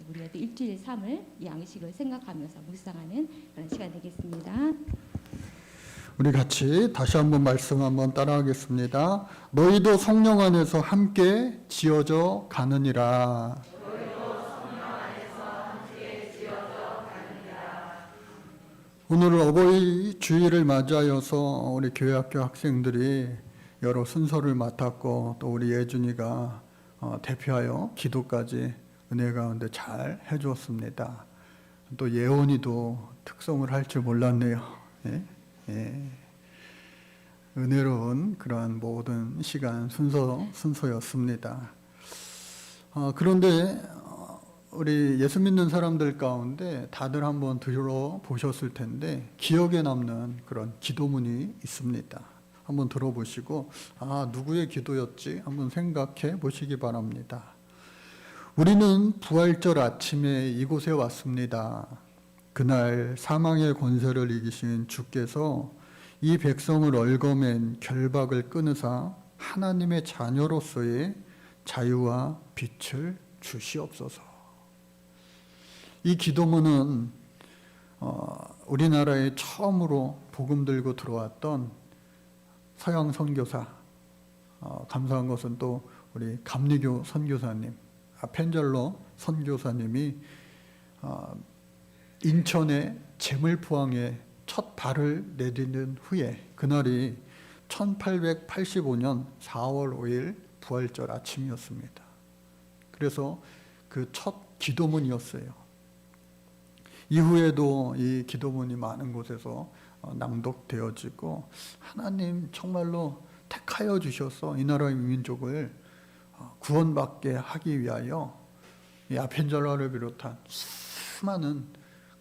우리가 또 일주일 3을 이 양식을 생각하면서 묵상하는 그런 시간 되겠습니다. 우리 같이 다시 한번 말씀 한번 따라하겠습니다. 너희도 성령 안에서 함께 지어져 가느니라. 오늘 어버이 주일을 맞이하여서 우리 교회학교 학생들이 여러 순서를 맡았고 또 우리 예준이가 대표하여 기도까지 은혜 가운데 잘 해주었습니다. 또 예원이도 특성을 할 줄 몰랐네요. 예? 예. 은혜로운 그러한 모든 시간 순서였습니다. 그런데 우리 예수 믿는 사람들 가운데 다들 한번 들어보셨을 텐데 기억에 남는 그런 기도문이 있습니다. 한번 들어보시고 누구의 기도였지? 한번 생각해 보시기 바랍니다. 우리는 부활절 아침에 이곳에 왔습니다. 그날 사망의 권세를 이기신 주께서 이 백성을 얽어맨 결박을 끊으사 하나님의 자녀로서의 자유와 빛을 주시옵소서. 이 기도문은 우리나라에 처음으로 복음 들고 들어왔던 서양 선교사, 감사한 것은 또 우리 감리교 선교사님, 펜젤러 선교사님이 인천의 재물포항에 첫 발을 내딛는 후에 그날이 1885년 4월 5일 부활절 아침이었습니다. 그래서 그 첫 기도문이었어요. 이후에도 이 기도문이 많은 곳에서 낭독되어지고 하나님 정말로 택하여 주셔서 이 나라의 민족을 구원받게 하기 위하여 이 아펜젤러를 비롯한 수많은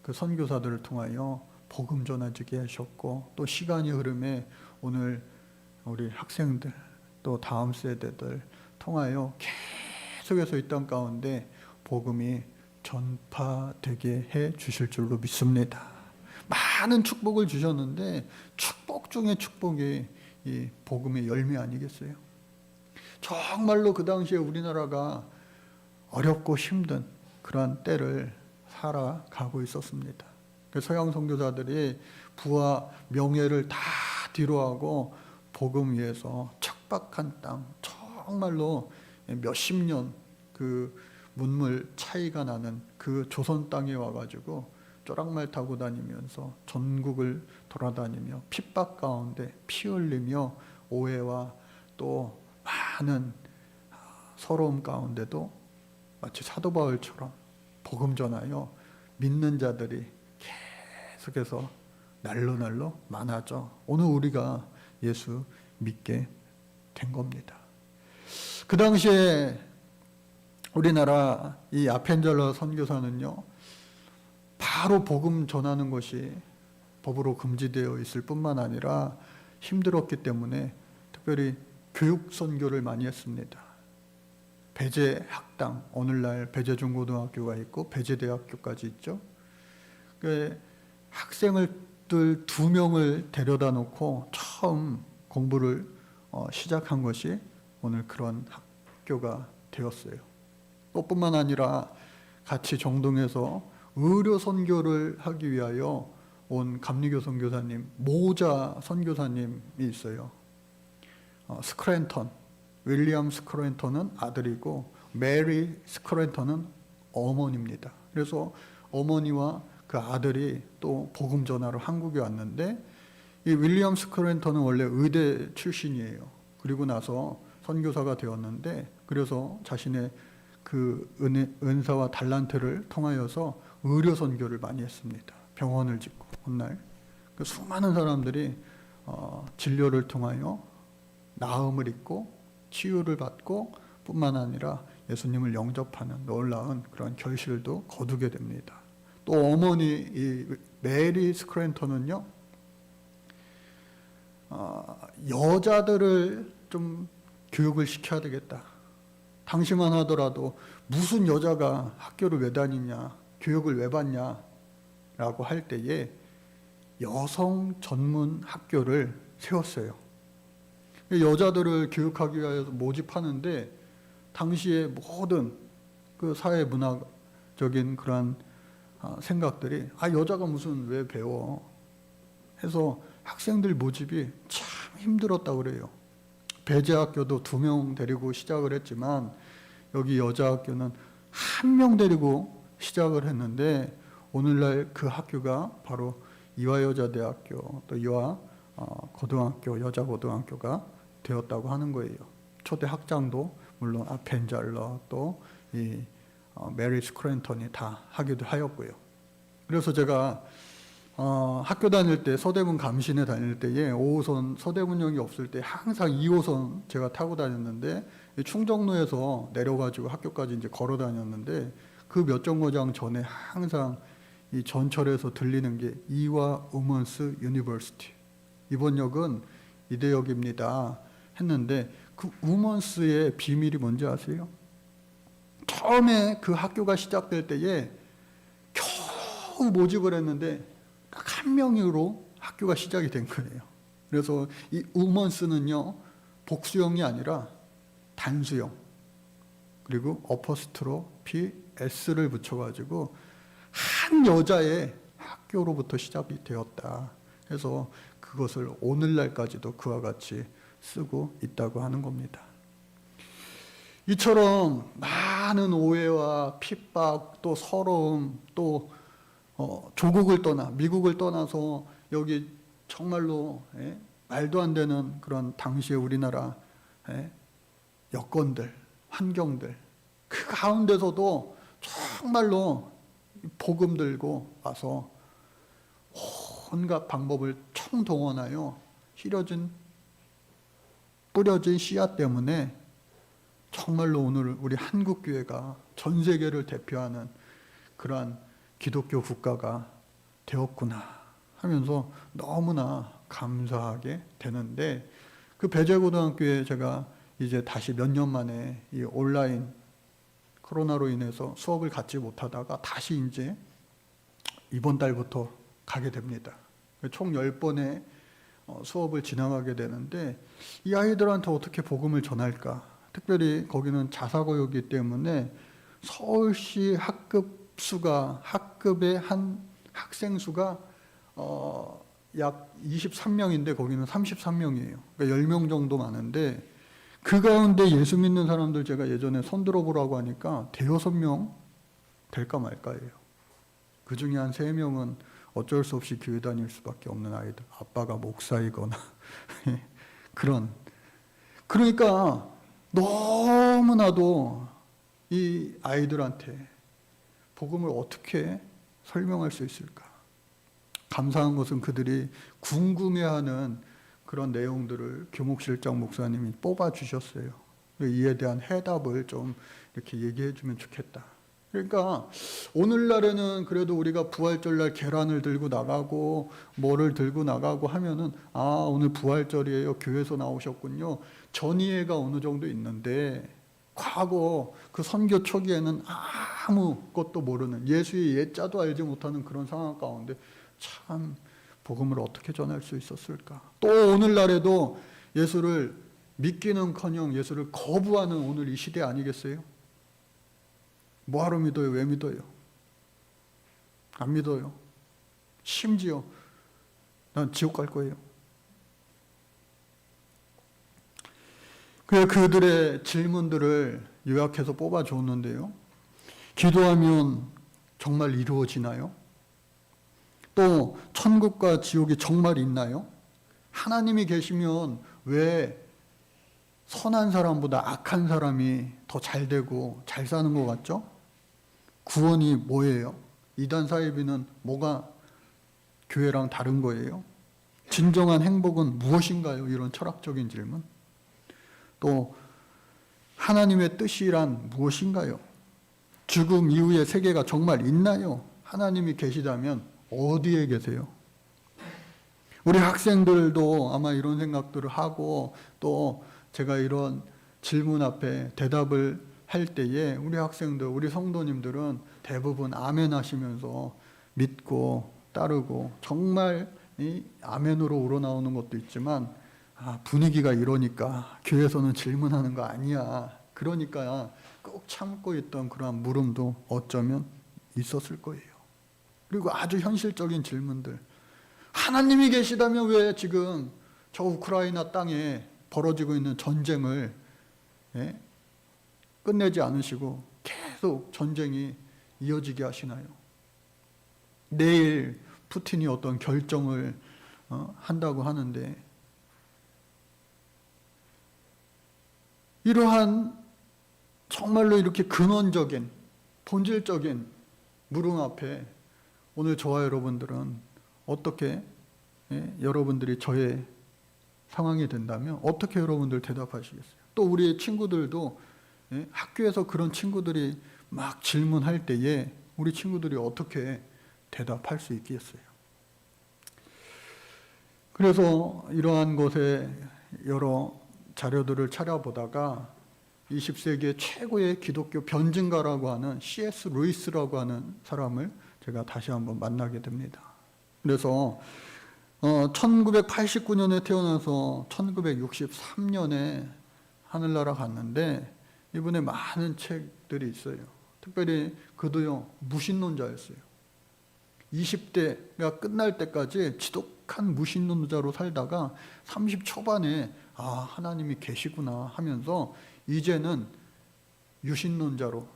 그 선교사들을 통하여 복음 전해지게 하셨고 또 시간이 흐름에 오늘 우리 학생들 또 다음 세대들 통하여 계속해서 이 땅 가운데 복음이 전파되게 해 주실 줄로 믿습니다. 많은 축복을 주셨는데 축복 중에 축복이 이 복음의 열매 아니겠어요? 정말로 그 당시에 우리나라가 어렵고 힘든 그러한 때를 살아가고 있었습니다. 서양 선교사들이 부와 명예를 다 뒤로하고 복음 위해서 척박한 땅, 정말로 몇십 년 그 문물 차이가 나는 그 조선 땅에 와가지고 쪼락말 타고 다니면서 전국을 돌아다니며 핍박 가운데 피 흘리며 오해와 또 많은 서러움 가운데도 마치 사도 바울처럼 복음 전하여 믿는 자들이 계속해서 날로 많아져 오늘 우리가 예수 믿게 된 겁니다. 그 당시에 우리나라 이 아펜젤러 선교사는요, 바로 복음 전하는 것이 법으로 금지되어 있을 뿐만 아니라 힘들었기 때문에 특별히 교육 선교를 많이 했습니다. 배제 학당, 오늘날 배제중고등학교가 있고 배제대학교까지 있죠. 학생들 2명을 데려다 놓고 처음 공부를 시작한 것이 오늘 그런 학교가 되었어요. 또 뿐만 아니라 같이 정동에서 의료 선교를 하기 위하여 온 감리교 선교사님, 모자 선교사님이 있어요. 스크랜턴, 윌리엄 스크랜턴은 아들이고 메리 스크랜턴은 어머니입니다. 그래서 어머니와 그 아들이 또 복음 전하러 한국에 왔는데 이 윌리엄 스크랜턴은 원래 의대 출신이에요. 그리고 나서 선교사가 되었는데 그래서 자신의 그 은사와 달란트를 통하여서 의료 선교를 많이 했습니다. 병원을 짓고 훗날 그 수많은 사람들이 진료를 통하여 나음을 입고 치유를 받고 뿐만 아니라 예수님을 영접하는 놀라운 그런 결실도 거두게 됩니다. 또 어머니 이 메리 스크랜턴은요, 여자들을 좀 교육을 시켜야 되겠다. 당시만 하더라도 무슨 여자가 학교를 왜 다니냐, 교육을 왜 받냐 라고 할 때에 여성 전문 학교를 세웠어요. 여자들을 교육하기 위해서 모집하는데 당시의 모든 그 사회 문화 적인 그런 생각들이 여자가 무슨 왜 배워 해서 학생들 모집이 참 힘들었다고 그래요. 배제학교도 2명 데리고 시작을 했지만 여기 여자학교는 1명 데리고 시작을 했는데 오늘날 그 학교가 바로 이화여자대학교 또 이화 여자고등학교가 되었다고 하는 거예요. 초대 학장도 물론 아펜잘러 또 이 메리 스크랜턴이 다 하기도 하였고요. 그래서 제가 학교 다닐 때 서대문 감신에 다닐 때에 5호선 서대문역이 없을 때 항상 2호선 제가 타고 다녔는데 충정로에서 내려가지고 학교까지 이제 걸어 다녔는데 그 몇 정거장 전에 항상 이 전철에서 들리는 게 이화 우먼스 유니버시티 이번 역은 이대역입니다 했는데 그 우먼스의 비밀이 뭔지 아세요? 처음에 그 학교가 시작될 때에 겨우 모집을 했는데 딱 1명으로 학교가 시작이 된 거예요. 그래서 이 우먼스는요 복수형이 아니라 단수형 그리고 어퍼스트로피 S를 붙여가지고 한 여자의 학교로부터 시작이 되었다. 해서 그것을 오늘날까지도 그와 같이 쓰고 있다고 하는 겁니다. 이처럼 많은 오해와 핍박 또 서러움 또 조국을 떠나 미국을 떠나서 여기 정말로 말도 안 되는 그런 당시의 우리나라 여건들 환경들 그 가운데서도 정말로 복음 들고 와서 온갖 방법을 총동원하여 뿌려진 씨앗 때문에 정말로 오늘 우리 한국교회가 전 세계를 대표하는 그러한 기독교 국가가 되었구나 하면서 너무나 감사하게 되는데 그 배재고등학교에 제가 이제 다시 몇 년 만에 이 온라인 코로나로 인해서 수업을 갖지 못하다가 다시 이제 이번 달부터 가게 됩니다. 총 10번의 수업을 진행하게 되는데 이 아이들한테 어떻게 복음을 전할까? 특별히 거기는 자사고였기 때문에 서울시 학급의 한 학생 수가 약 23명인데 거기는 33명이에요. 그러니까 10명 정도 많은데 그 가운데 예수 믿는 사람들 제가 예전에 손들어 보라고 하니까 대여섯 명 될까 말까예요. 그 중에 한 3명은 어쩔 수 없이 교회 다닐 수밖에 없는 아이들. 아빠가 목사이거나 그러니까 너무나도 이 아이들한테 복음을 어떻게 설명할 수 있을까? 감사한 것은 그들이 궁금해하는 그런 내용들을 교목실장 목사님이 뽑아주셨어요. 이에 대한 해답을 좀 이렇게 얘기해 주면 좋겠다. 그러니까 오늘날에는 그래도 우리가 부활절날 계란을 들고 나가고 뭐를 들고 나가고 하면은 오늘 부활절이에요. 교회에서 나오셨군요. 전이해가 어느 정도 있는데 과거 그 선교 초기에는 아무것도 모르는 예수의 예자도 알지 못하는 그런 상황 가운데 참 복음을 어떻게 전할 수 있었을까? 또 오늘날에도 예수를 믿기는커녕 예수를 거부하는 오늘 이 시대 아니겠어요? 뭐하러 믿어요? 왜 믿어요? 안 믿어요. 심지어 난 지옥 갈 거예요. 그들의 질문들을 요약해서 뽑아줬는데요. 기도하면 정말 이루어지나요? 또 천국과 지옥이 정말 있나요? 하나님이 계시면 왜 선한 사람보다 악한 사람이 더 잘 되고 잘 사는 것 같죠? 구원이 뭐예요? 이단 사이비는 뭐가 교회랑 다른 거예요? 진정한 행복은 무엇인가요? 이런 철학적인 질문. 또 하나님의 뜻이란 무엇인가요? 죽음 이후의 세계가 정말 있나요? 하나님이 계시다면 어디에 계세요? 우리 학생들도 아마 이런 생각들을 하고 또 제가 이런 질문 앞에 대답을 할 때에 우리 학생들, 우리 성도님들은 대부분 아멘 하시면서 믿고 따르고 정말 이 아멘으로 우러나오는 것도 있지만 분위기가 이러니까 교회에서는 질문하는 거 아니야. 그러니까 꼭 참고 있던 그러한 물음도 어쩌면 있었을 거예요. 그리고 아주 현실적인 질문들. 하나님이 계시다면 왜 지금 저 우크라이나 땅에 벌어지고 있는 전쟁을 끝내지 않으시고 계속 전쟁이 이어지게 하시나요? 내일 푸틴이 어떤 결정을 한다고 하는데 이러한 정말로 이렇게 근원적인 본질적인 물음 앞에 오늘 저와 여러분들은 어떻게 여러분들이 저의 상황이 된다면 어떻게 여러분들 대답하시겠어요? 또 우리 친구들도 학교에서 그런 친구들이 막 질문할 때에 우리 친구들이 어떻게 대답할 수 있겠어요? 그래서 이러한 것에 여러 자료들을 찾아보다가 20세기의 최고의 기독교 변증가라고 하는 C.S. 루이스라고 하는 사람을 제가 다시 한번 만나게 됩니다. 그래서 1989년에 태어나서 1963년에 하늘나라 갔는데 이분의 많은 책들이 있어요. 특별히 그도요 무신론자였어요. 20대가 끝날 때까지 지독한 무신론자로 살다가 30 초반에 아 하나님이 계시구나 하면서 이제는 유신론자로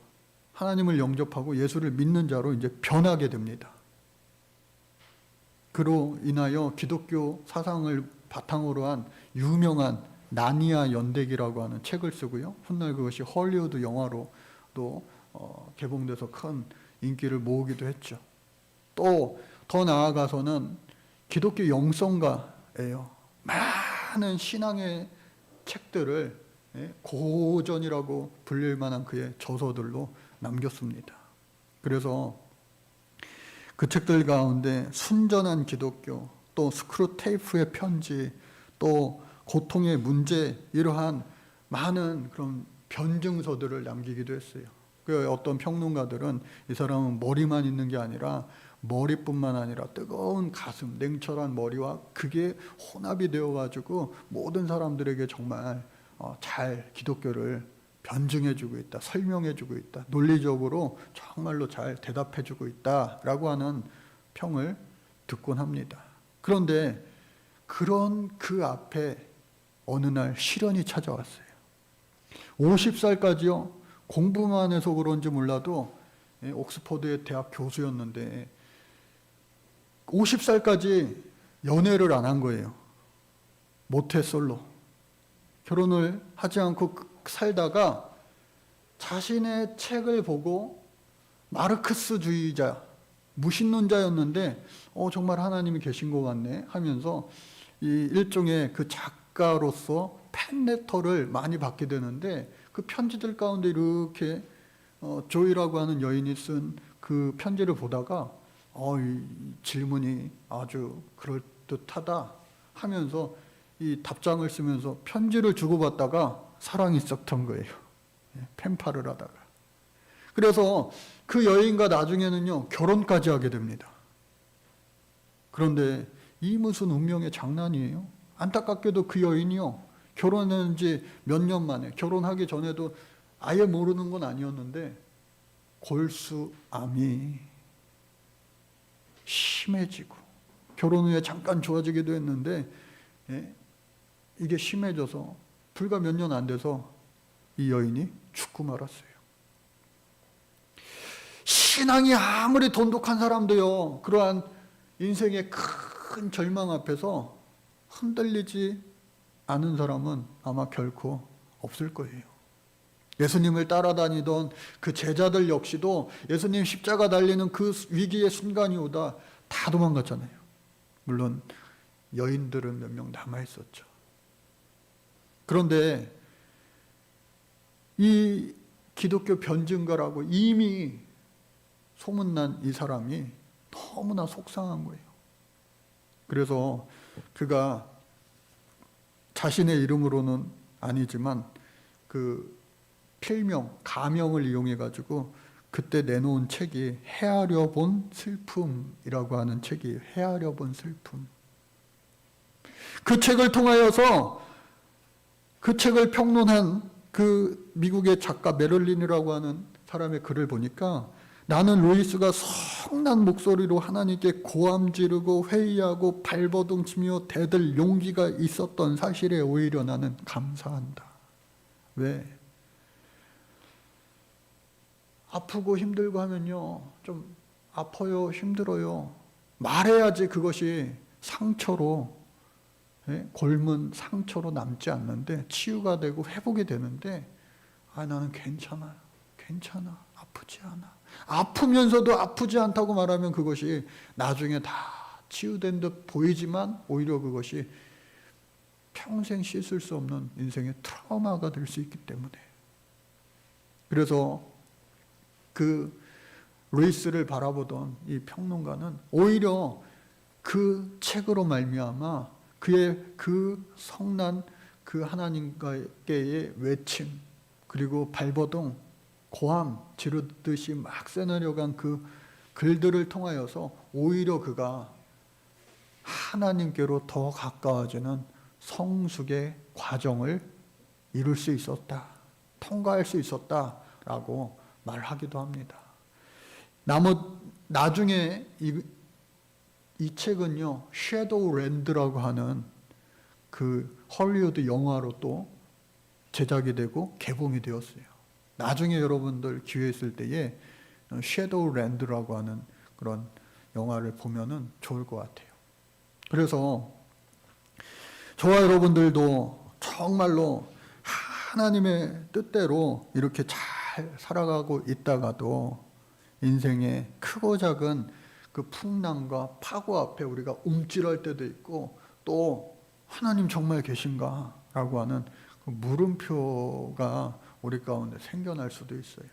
하나님을 영접하고 예수를 믿는 자로 이제 변하게 됩니다. 그로 인하여 기독교 사상을 바탕으로 한 유명한 나니아 연대기라고 하는 책을 쓰고요. 훗날 그것이 헐리우드 영화로도 개봉돼서 큰 인기를 모으기도 했죠. 또 더 나아가서는 기독교 영성가예요. 많은 신앙의 책들을 고전이라고 불릴 만한 그의 저서들로 남겼습니다. 그래서 그 책들 가운데 순전한 기독교, 또 스크루테이프의 편지, 또 고통의 문제 이러한 많은 그런 변증서들을 남기기도 했어요. 그 어떤 평론가들은 이 사람은 머리만 있는 게 아니라 머리뿐만 아니라 뜨거운 가슴, 냉철한 머리와 그게 혼합이 되어가지고 모든 사람들에게 정말 잘 기독교를 변증해주고 있다, 설명해주고 있다, 논리적으로 정말로 잘 대답해주고 있다라고 하는 평을 듣곤 합니다. 그런데 그런 그 앞에 어느 날 시련이 찾아왔어요. 50살까지요 공부만 해서 그런지 몰라도 옥스퍼드의 대학 교수였는데 50살까지 연애를 안 한 거예요. 모태솔로. 결혼을 하지 않고 살다가 자신의 책을 보고 마르크스주의자, 무신론자였는데 정말 하나님이 계신 것 같네 하면서 이 일종의 그 작가로서 팬레터를 많이 받게 되는데 그 편지들 가운데 이렇게 조이라고 하는 여인이 쓴 그 편지를 보다가 이 질문이 아주 그럴듯하다 하면서 이 답장을 쓰면서 편지를 주고받다가 사랑이 썩던 거예요. 펜팔을 하다가. 그래서 그 여인과 나중에는요 결혼까지 하게 됩니다. 그런데 이 무슨 운명의 장난이에요? 안타깝게도 그 여인이요 결혼한 지 몇 년 만에, 결혼하기 전에도 아예 모르는 건 아니었는데 골수암이 심해지고 결혼 후에 잠깐 좋아지기도 했는데 이게 심해져서 불과 몇 년 안 돼서 이 여인이 죽고 말았어요. 신앙이 아무리 돈독한 사람도요 그러한 인생의 큰 절망 앞에서 흔들리지 않은 사람은 아마 결코 없을 거예요. 예수님을 따라다니던 그 제자들 역시도 예수님 십자가 달리는 그 위기의 순간이 오다 다 도망갔잖아요. 물론 여인들은 몇 명 남아있었죠. 그런데 이 기독교 변증가라고 이미 소문난 이 사람이 너무나 속상한 거예요. 그래서 그가 자신의 이름으로는 아니지만 그 필명, 가명을 이용해 가지고 그때 내놓은 책이 헤아려 본 슬픔이라고 하는 책이에요. 헤아려 본 슬픔. 그 책을 통하여서 그 책을 평론한 그 미국의 작가 메럴린이라고 하는 사람의 글을 보니까 나는 루이스가 성난 목소리로 하나님께 고함 지르고 회의하고 발버둥 치며 대들 용기가 있었던 사실에 오히려 나는 감사한다. 왜? 아프고 힘들고 하면요, 좀 아파요, 힘들어요. 말해야지 그것이 상처로, 골문 상처로 남지 않는데 치유가 되고 회복이 되는데, 나는 괜찮아요. 괜찮아. 아프지 않아. 아프면서도 아프지 않다고 말하면 그것이 나중에 다 치유된 듯 보이지만 오히려 그것이 평생 씻을 수 없는 인생의 트라우마가 될 수 있기 때문에. 그래서 그 루이스를 바라보던 이 평론가는 오히려 그 책으로 말미암아 그의 그 성난 그 하나님과의 외침, 그리고 발버둥 고함 지르듯이 막 새내려간 그 글들을 통하여서 오히려 그가 하나님께로 더 가까워지는 성숙의 과정을 이룰 수 있었다, 통과할 수 있었다라고 말하기도 합니다. 나중에 이 책은요, 섀도우랜드라고 하는 그 헐리우드 영화로 또 제작이 되고 개봉이 되었어요. 나중에 여러분들 기회 있을 때에 섀도우랜드라고 하는 그런 영화를 보면은 좋을 것 같아요. 그래서 저와 여러분들도 정말로 하나님의 뜻대로 이렇게 잘 살아가고 있다가도 인생의 크고 작은 그 풍랑과 파고 앞에 우리가 움찔할 때도 있고, 또 하나님 정말 계신가? 라고 하는 그 물음표가 우리 가운데 생겨날 수도 있어요.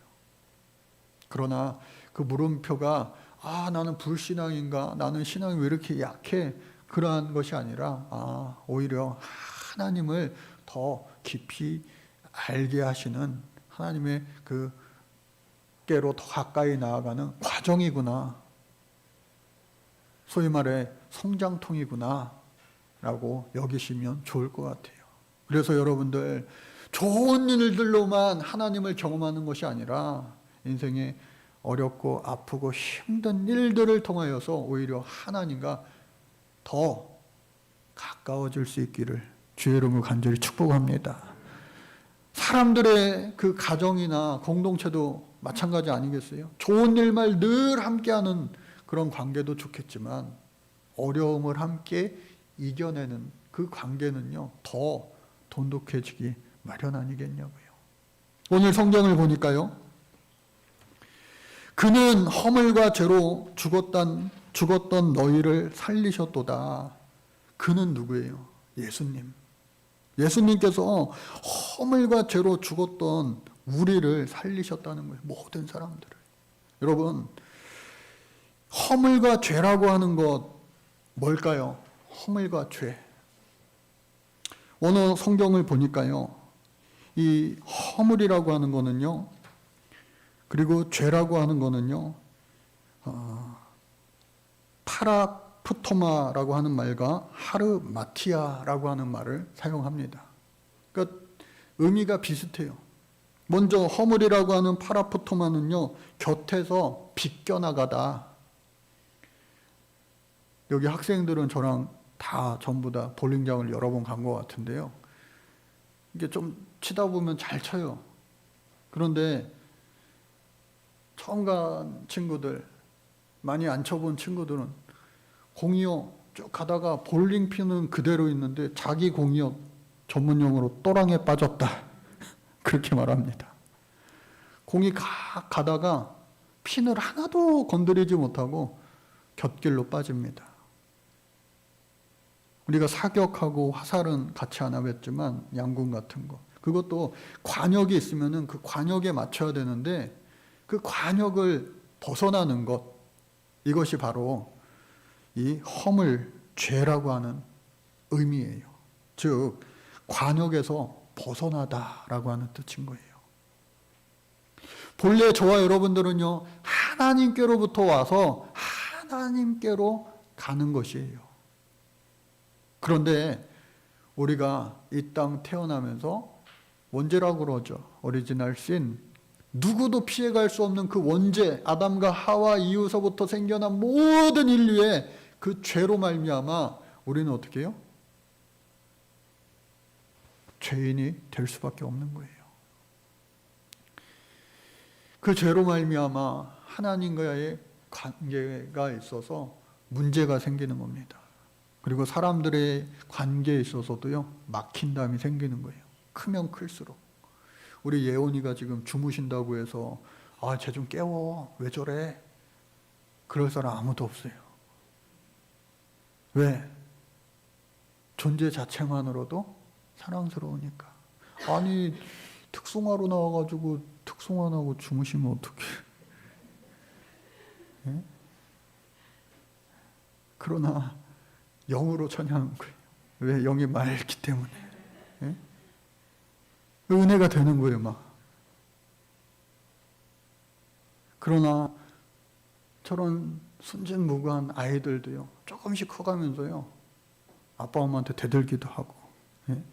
그러나 그 물음표가 나는 불신앙인가? 나는 신앙이 왜 이렇게 약해? 그러한 것이 아니라 오히려 하나님을 더 깊이 알게 하시는 하나님의 그 께로 더 가까이 나아가는 과정이구나, 소위 말해 성장통이구나 라고 여기시면 좋을 것 같아요. 그래서 여러분들 좋은 일들로만 하나님을 경험하는 것이 아니라 인생의 어렵고 아프고 힘든 일들을 통하여서 오히려 하나님과 더 가까워질 수 있기를 주의 이름으로 간절히 축복합니다. 사람들의 그 가정이나 공동체도 마찬가지 아니겠어요? 좋은 일만 늘 함께하는 그런 관계도 좋겠지만 어려움을 함께 이겨내는 그 관계는요, 더 돈독해지기 마련 아니겠냐고요. 오늘 성경을 보니까요, 그는 허물과 죄로 죽었던 너희를 살리셨도다. 그는 누구예요? 예수님. 예수님께서 허물과 죄로 죽었던 우리를 살리셨다는 거예요. 모든 사람들을. 여러분, 허물과 죄라고 하는 것 뭘까요? 허물과 죄. 오늘 성경을 보니까요, 이 허물이라고 하는 거는요, 그리고 죄라고 하는 거는요, 파라푸토마라고 하는 말과 하르마티아라고 하는 말을 사용합니다. 그러니까 의미가 비슷해요. 먼저 허물이라고 하는 파라푸토마는요, 곁에서 비껴나가다. 여기 학생들은 저랑 다 전부 다 볼링장을 여러 번 간 것 같은데요, 이게 좀 치다 보면 잘 쳐요. 그런데 처음 간 친구들, 많이 안 쳐본 친구들은 공이요 쭉 가다가 볼링 핀은 그대로 있는데 자기 공이요 전문용어로 또랑에 빠졌다 그렇게 말합니다. 공이 가다가 핀을 하나도 건드리지 못하고 곁길로 빠집니다. 우리가 사격하고 화살은 같이 안 하겠지만 양궁 같은 거, 그것도 관역이 있으면은 그 관역에 맞춰야 되는데 그 관역을 벗어나는 것, 이것이 바로 이 허물, 죄라고 하는 의미예요. 즉 관역에서 벗어나다라고 하는 뜻인 거예요. 본래 저와 여러분들은요, 하나님께로부터 와서 하나님께로 가는 것이에요. 그런데 우리가 이 땅 태어나면서 원죄라고 그러죠. 오리지널 신, 누구도 피해갈 수 없는 그 원죄, 아담과 하와 이후서부터 생겨난 모든 인류의 그 죄로 말미암아 우리는 어떻게 해요? 죄인이 될 수밖에 없는 거예요. 그 죄로 말미암아 하나님과의 관계가 있어서 문제가 생기는 겁니다. 그리고 사람들의 관계에 있어서도요, 막힌담이 생기는 거예요. 크면 클수록. 우리 예원이가 지금 주무신다고 해서 쟤 좀 깨워. 왜 저래? 그럴 사람 아무도 없어요. 왜? 존재 자체만으로도 사랑스러우니까. 아니, 특송화로 나와가지고 특송화 나고 주무시면 어떡해? 예? 그러나 영으로 찬양하는 거예요. 왜? 영이 맑기 때문에. 예? 은혜가 되는 거예요, 막. 그러나 저런 순진무구한 아이들도요, 조금씩 커가면서요, 아빠 엄마한테 대들기도 하고, 예?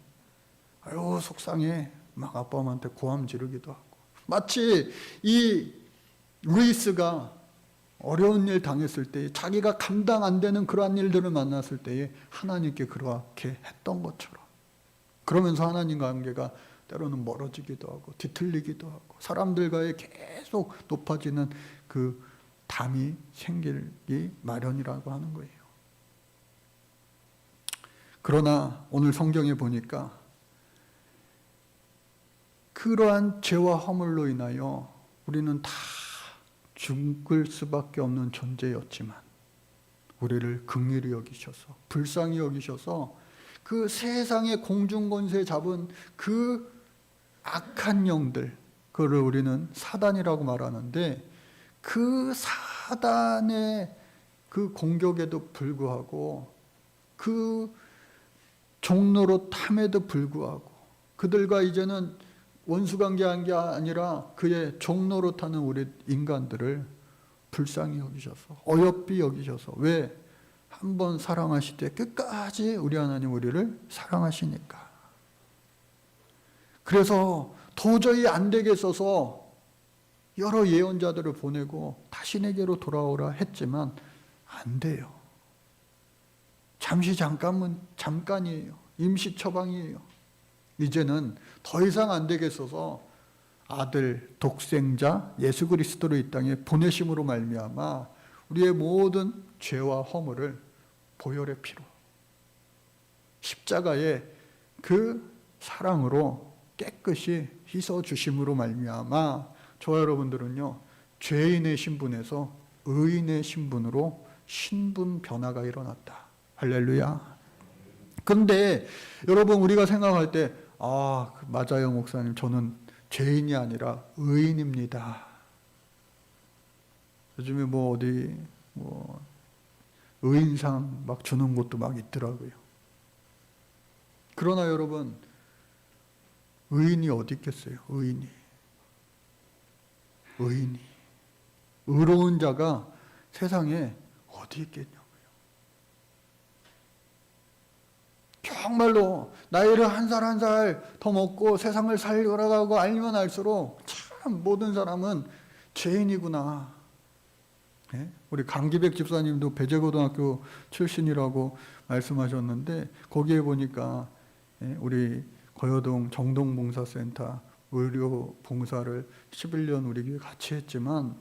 아유 속상해, 막 아빠 엄마한테 고함 지르기도 하고. 마치 이 루이스가 어려운 일 당했을 때, 자기가 감당 안 되는 그러한 일들을 만났을 때에 하나님께 그렇게 했던 것처럼, 그러면서 하나님 관계가 때로는 멀어지기도 하고 뒤틀리기도 하고 사람들과의 계속 높아지는 그 담이 생기기 마련이라고 하는 거예요. 그러나 오늘 성경에 보니까 그러한 죄와 허물로 인하여 우리는 다 죽을 수밖에 없는 존재였지만 우리를 긍휼히 여기셔서, 불쌍히 여기셔서 그 세상의 공중권세 잡은 그 악한 영들, 그거를 우리는 사단이라고 말하는데, 그 사단의 그 공격에도 불구하고, 그 종로로 탐에도 불구하고, 그들과 이제는 원수관계한 게 아니라 그의 종로로 타는 우리 인간들을 불쌍히 여기셔서, 어여삐 여기셔서. 왜? 한번 사랑하실 때 끝까지 우리 하나님 우리를 사랑하시니까. 그래서 도저히 안 되겠어서 여러 예언자들을 보내고 다시 내게로 돌아오라 했지만 안 돼요. 잠깐이에요. 임시 처방이에요. 이제는 더 이상 안 되겠어서 아들 독생자 예수 그리스도를 이 땅에 보내심으로 말미암아 우리의 모든 죄와 허물을 보혈의 피로, 십자가의 그 사랑으로 깨끗이 씻어 주심으로 말미암아 저와 여러분들은요, 죄인의 신분에서 의인의 신분으로 신분 변화가 일어났다. 할렐루야. 근데 여러분, 우리가 생각할 때 맞아요 목사님, 저는 죄인이 아니라 의인입니다. 요즘에 어디 의인상 막 주는 곳도 막 있더라고요. 그러나 여러분, 의인이 어디 있겠어요? 의인이 의로운 자가 세상에 어디 있겠냐고요. 정말로 나이를 한 살 한 살 더 먹고 세상을 살려가고 알면 알수록 참 모든 사람은 죄인이구나. 네? 우리 강기백 집사님도 배재고등학교 출신이라고 말씀하셨는데, 거기에 보니까 우리 거여동 정동봉사센터 의료 봉사를 11년 우리 교회 같이 했지만,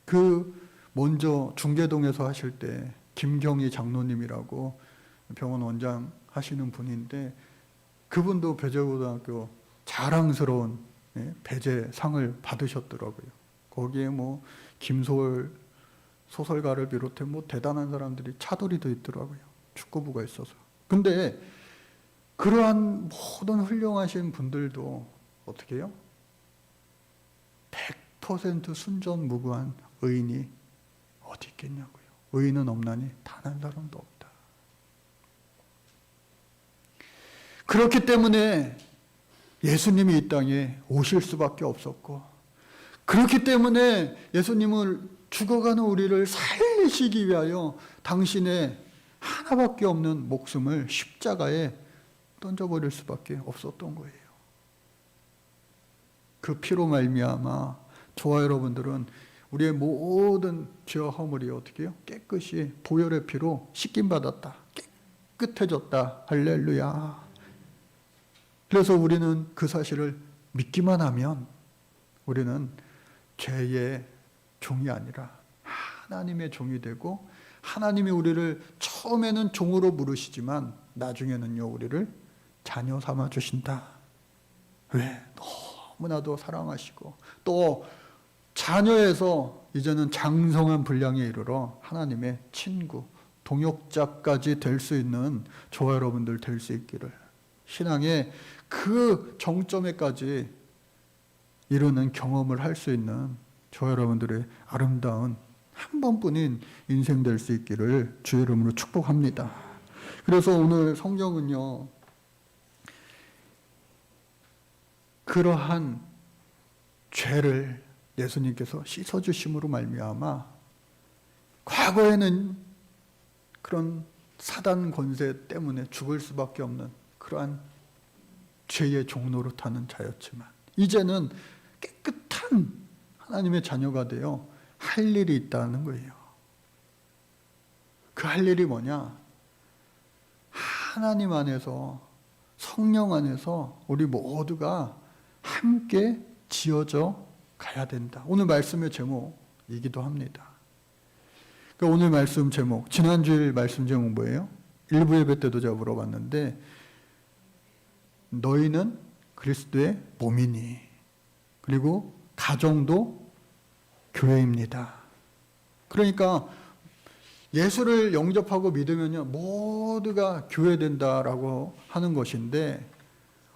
그 먼저 중계동에서 하실 때 김경희 장로님이라고 병원 원장 하시는 분인데, 그분도 배재고등학교 자랑스러운 배재상을 받으셨더라고요. 거기에 김소월 소설가를 비롯해 대단한 사람들이 차돌이도 있더라고요. 축구부가 있어서. 근데 그러한 모든 훌륭하신 분들도 어떻게 해요? 100% 순전무구한 의인이 어디 있겠냐고요. 의인은 없나니 단 한 사람도 없다. 그렇기 때문에 예수님이 이 땅에 오실 수밖에 없었고, 그렇기 때문에 예수님을 죽어가는 우리를 살리시기 위하여 당신의 하나밖에 없는 목숨을 십자가에 던져버릴 수밖에 없었던 거예요. 그 피로 말미암아 저와 여러분들은 우리의 모든 죄와 허물이 어떻게 해요? 깨끗이 보혈의 피로 씻김받았다. 깨끗해졌다. 할렐루야. 그래서 우리는 그 사실을 믿기만 하면 우리는 죄의 종이 아니라 하나님의 종이 되고, 하나님이 우리를 처음에는 종으로 부르시지만 나중에는요 우리를 자녀 삼아 주신다. 왜? 너무나도 사랑하시고, 또 자녀에서 이제는 장성한 분량에 이르러 하나님의 친구, 동역자까지 될 수 있는 저와 여러분들 될 수 있기를, 신앙의 그 정점에까지 이루는 경험을 할 수 있는 저와 여러분들의 아름다운 한 번뿐인 인생 될 수 있기를 주의 이름으로 축복합니다. 그래서 오늘 성경은요, 그러한 죄를 예수님께서 씻어주심으로 말미암아 과거에는 그런 사단 권세 때문에 죽을 수밖에 없는 그러한 죄의 종로로 타는 자였지만 이제는 깨끗한 하나님의 자녀가 되어 할 일이 있다는 거예요. 그 할 일이 뭐냐? 하나님 안에서, 성령 안에서 우리 모두가 함께 지어져 가야 된다. 오늘 말씀의 제목이기도 합니다. 그러니까 오늘 말씀 제목, 지난주일 말씀 제목 뭐예요? 일부 예배 때도 제가 물어봤는데, 너희는 그리스도의 몸이니, 그리고 가정도 교회입니다. 그러니까 예수를 영접하고 믿으면요 모두가 교회된다라고 하는 것인데,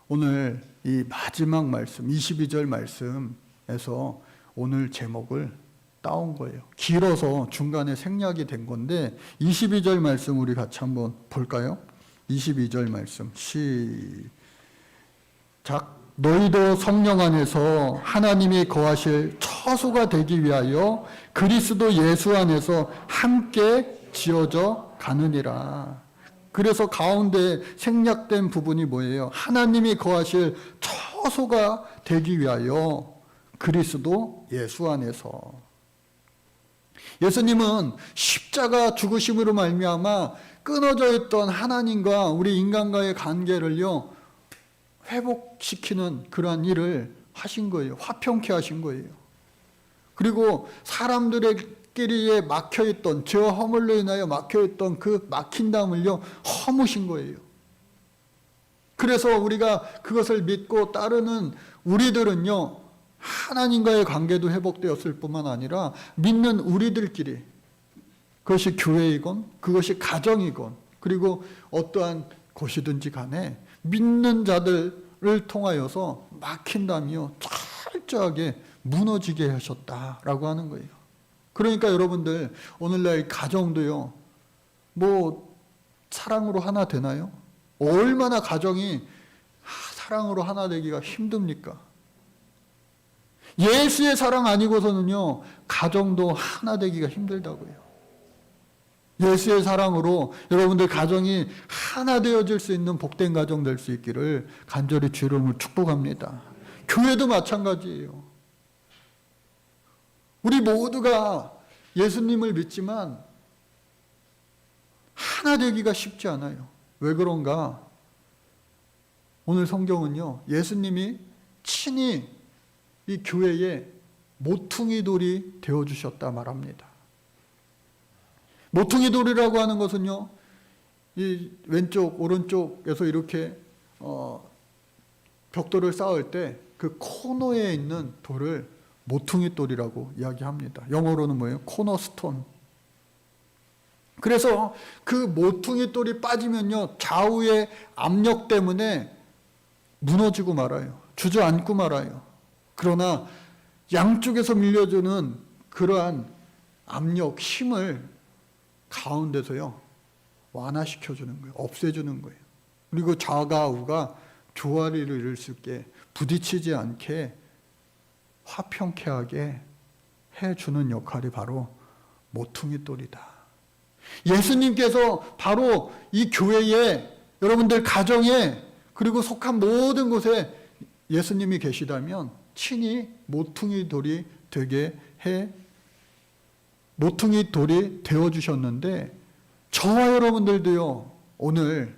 오늘 이 마지막 말씀 22절 말씀에서 오늘 제목을 따온 거예요. 길어서 중간에 생략이 된 건데 22절 말씀 우리 같이 한번 볼까요? 22절 말씀 시작. 너희도 성령 안에서 하나님이 거하실 처소가 되기 위하여 그리스도 예수 안에서 함께 지어져 가느니라. 그래서 가운데 생략된 부분이 뭐예요? 하나님이 거하실 처소가 되기 위하여 그리스도 예수 안에서. 예수님은 십자가 죽으심으로 말미암아 끊어져 있던 하나님과 우리 인간과의 관계를요 회복시키는 그러한 일을 하신 거예요. 화평케 하신 거예요. 그리고 사람들끼리에 막혀있던, 죄와 허물로 인하여 막혀있던 그 막힌 담을요 허무신 거예요. 그래서 우리가 그것을 믿고 따르는 우리들은요 하나님과의 관계도 회복되었을 뿐만 아니라 믿는 우리들끼리, 그것이 교회이건 그것이 가정이건 그리고 어떠한 곳이든지 간에 믿는 자들을 통하여서 막힌 담이요 철저하게 무너지게 하셨다라고 하는 거예요. 그러니까 여러분들 오늘날 가정도요 뭐 사랑으로 하나 되나요? 얼마나 가정이 사랑으로 하나 되기가 힘듭니까? 예수의 사랑 아니고서는요 가정도 하나 되기가 힘들다고요. 예수의 사랑으로 여러분들 가정이 하나 되어질 수 있는 복된 가정 될 수 있기를 간절히 주의 이름으로 축복합니다. 교회도 마찬가지예요. 우리 모두가 예수님을 믿지만 하나 되기가 쉽지 않아요. 왜 그런가? 오늘 성경은요 예수님이 친히 이 교회의 모퉁이 돌이 되어주셨다 말합니다. 모퉁이 돌이라고 하는 것은요 이 왼쪽 오른쪽에서 이렇게 벽돌을 쌓을 때 그 코너에 있는 돌을 모퉁이 돌이라고 이야기합니다. 영어로는 뭐예요? 코너스톤. 그래서 그 모퉁이 돌이 빠지면요 좌우의 압력 때문에 무너지고 말아요. 주저앉고 말아요. 그러나 양쪽에서 밀려주는 그러한 압력, 힘을 가운데서요 완화시켜주는 거예요. 없애주는 거예요. 그리고 좌가 우가 조화리를 이룰 수 있게 부딪히지 않게 화평케 하게 해주는 역할이 바로 모퉁이 돌이다. 예수님께서 바로 이 교회에, 여러분들 가정에, 그리고 속한 모든 곳에 예수님이 계시다면 친히 모퉁이 돌이 되게 해 모퉁이 돌이 되어주셨는데 저와 여러분들도요, 오늘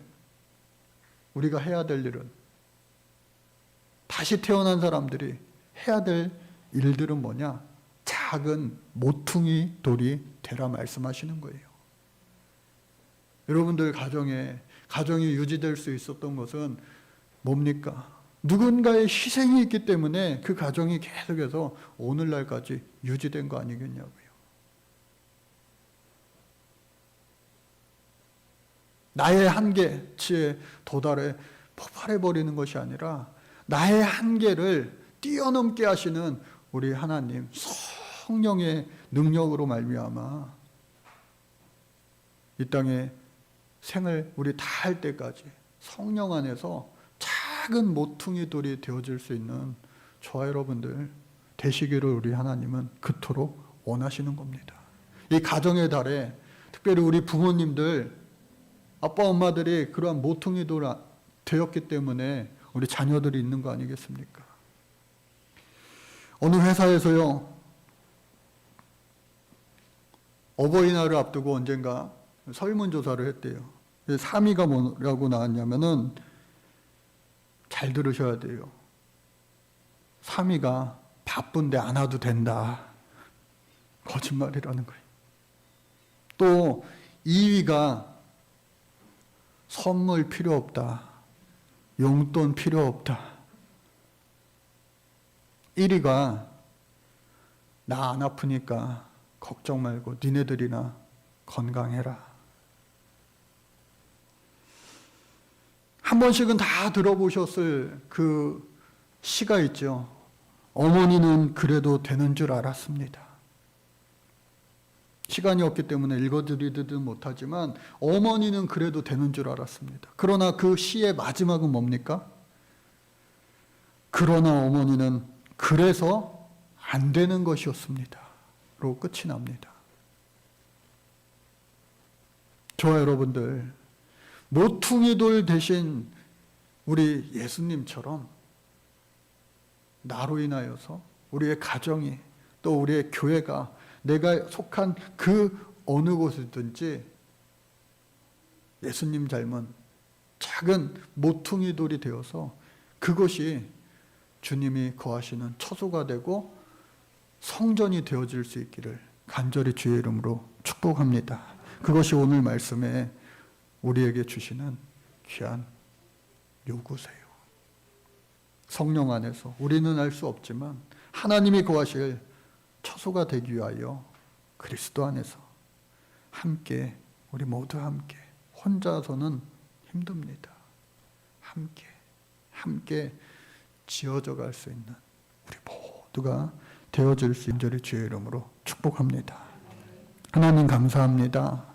우리가 해야 될 일은, 다시 태어난 사람들이 해야 될 일들은 뭐냐? 작은 모퉁이 돌이 되라 말씀하시는 거예요. 여러분들 가정이 유지될 수 있었던 것은 뭡니까? 누군가의 희생이 있기 때문에 그 가정이 계속해서 오늘날까지 유지된 거 아니겠냐고요. 나의 한계치에 도달해 폭발해버리는 것이 아니라 나의 한계를 뛰어넘게 하시는 우리 하나님 성령의 능력으로 말미암아 이 땅에 생을 우리 다 할 때까지 성령 안에서 작은 모퉁이 돌이 되어질 수 있는 저와 여러분들 되시기를 우리 하나님은 그토록 원하시는 겁니다. 이 가정의 달에 특별히 우리 부모님들, 아빠 엄마들이 그러한 모퉁이 돌 되었기 때문에 우리 자녀들이 있는 거 아니겠습니까? 어느 회사에서요, 어버이날을 앞두고 언젠가 설문조사를 했대요. 3위가 뭐라고 나왔냐면은, 잘 들으셔야 돼요. 3위가 바쁜데 안 와도 된다. 거짓말이라는 거예요. 또 2위가 선물 필요 없다. 용돈 필요 없다. 1위가 나 안 아프니까 걱정 말고 니네들이나 건강해라. 한 번씩은 다 들어보셨을 그 시가 있죠. 어머니는 그래도 되는 줄 알았습니다. 시간이 없기 때문에 읽어드리지도 못하지만 어머니는 그래도 되는 줄 알았습니다. 그러나 그 시의 마지막은 뭡니까? 그러나 어머니는 그래서 안 되는 것이었습니다. 로 끝이 납니다. 저와 여러분들, 모퉁이 돌 대신 우리 예수님처럼 나로 인하여서 우리의 가정이, 또 우리의 교회가, 내가 속한 그 어느 곳이든지 예수님 닮은 작은 모퉁이 돌이 되어서 그것이 주님이 거하시는 처소가 되고 성전이 되어질 수 있기를 간절히 주의 이름으로 축복합니다. 그것이 오늘 말씀에 우리에게 주시는 귀한 요구세요. 성령 안에서 우리는 알 수 없지만 하나님이 거하실 처소가 되기 위하여 그리스도 안에서 함께, 우리 모두 함께, 혼자서는 힘듭니다. 함께 지어져 갈 수 있는 우리 모두가 되어질 수 있는 주의 이름으로 축복합니다. 하나님 감사합니다.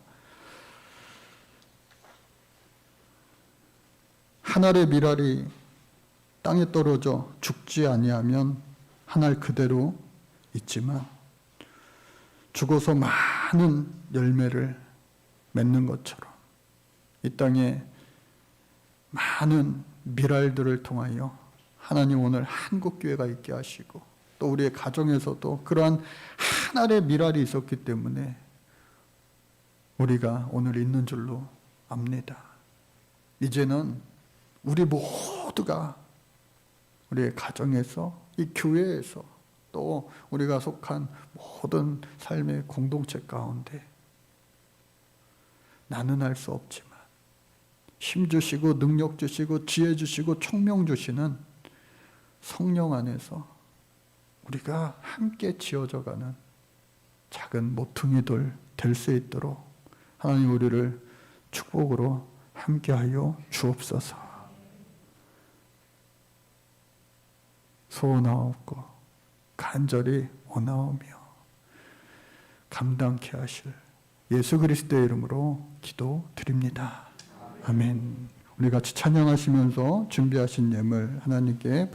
한 알의 밀알이 땅에 떨어져 죽지 아니하면 한 알 그대로 있지만 죽어서 많은 열매를 맺는 것처럼 이 땅에 많은 밀알들을 통하여 하나님 오늘 한국교회가 있게 하시고 또 우리의 가정에서도 그러한 한 알의 밀알이 있었기 때문에 우리가 오늘 있는 줄로 압니다. 이제는 우리 모두가 우리의 가정에서, 이 교회에서, 또 우리가 속한 모든 삶의 공동체 가운데 나는 알 수 없지만 힘 주시고 능력 주시고 지혜 주시고 총명 주시는 성령 안에서 우리가 함께 지어져가는 작은 모퉁이 돌 될 수 있도록 하나님 우리를 축복으로 함께하여 주옵소서. 소원하옵고 간절히 원하오며 감당케 하실 예수 그리스도의 이름으로 기도드립니다. 아멘. 우리 같이 찬양하시면서 준비하신 예물 하나님께